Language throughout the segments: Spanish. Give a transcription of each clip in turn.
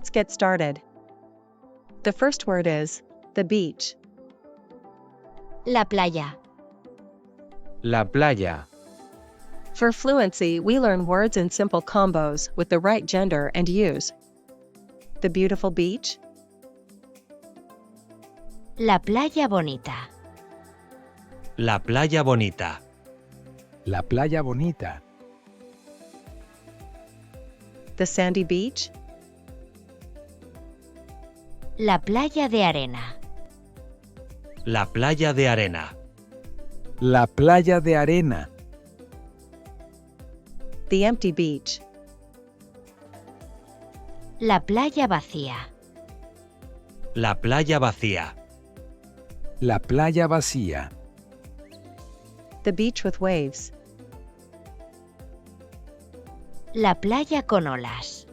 Let's get started. The first word is the beach. La playa. La playa. For fluency, we learn words in simple combos with the right gender and use. The beautiful beach. La playa bonita. La playa bonita. La playa bonita. The sandy beach. La playa de arena. La playa de arena. La playa de arena. The empty beach. La playa vacía. La playa vacía. La playa vacía. The beach with waves. La playa con olas.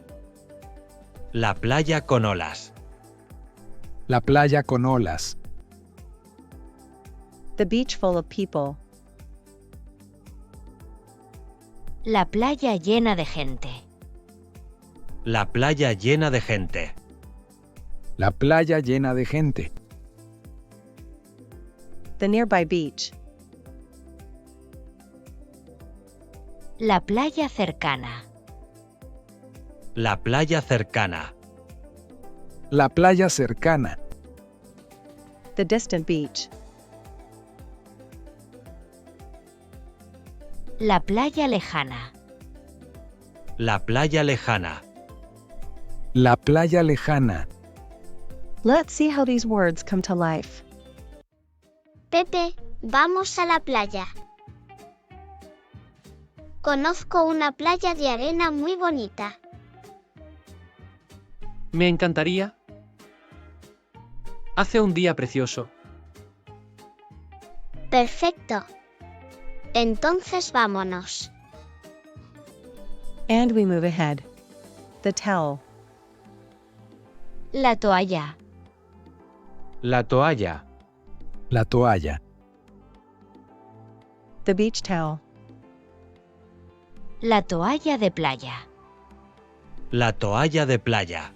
La playa con olas. La playa con olas. The beach full of people. La playa llena de gente. La playa llena de gente. La playa llena de gente. The nearby beach. La playa cercana. La playa cercana. La playa cercana. The distant beach. La playa lejana. La playa lejana. La playa lejana. Let's see how these words come to life. Pepe, vamos a la playa. Conozco una playa de arena muy bonita. Me encantaría. Hace un día precioso. Perfecto. Entonces vámonos. And we move ahead. The towel. La toalla. La toalla. La toalla. The beach towel. La toalla de playa. La toalla de playa.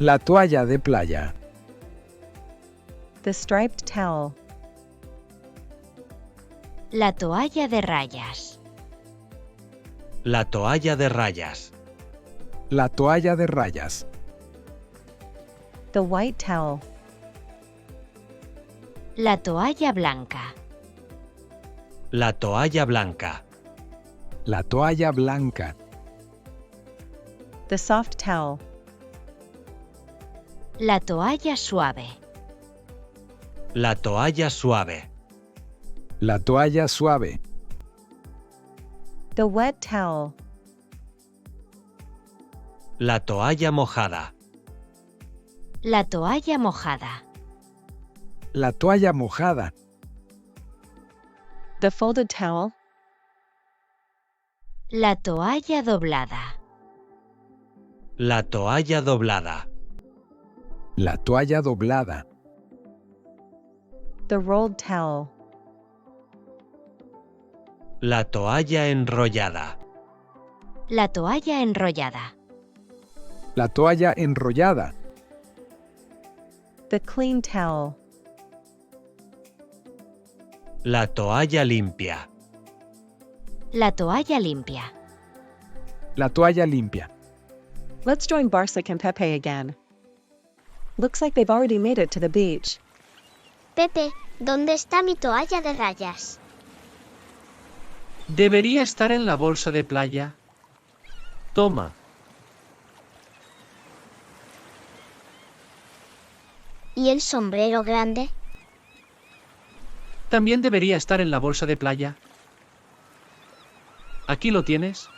La toalla de playa. The striped towel. La toalla de rayas. La toalla de rayas. La toalla de rayas. The white towel. La toalla blanca. La toalla blanca. La toalla blanca. The soft towel. La toalla suave. La toalla suave. La toalla suave. The wet towel. La toalla mojada. La toalla mojada. La toalla mojada. The folded towel. La toalla doblada. La toalla doblada. La toalla doblada. The rolled towel. La toalla enrollada. La toalla enrollada. La toalla enrollada. The clean towel. La toalla limpia. La toalla limpia. La toalla limpia. Let's join Barsak and Pepe again. Looks like they've already made it to the beach. Pepe, ¿dónde está mi toalla de rayas? Debería estar en la bolsa de playa. Toma. ¿Y el sombrero grande? También debería estar en la bolsa de playa. Aquí lo tienes.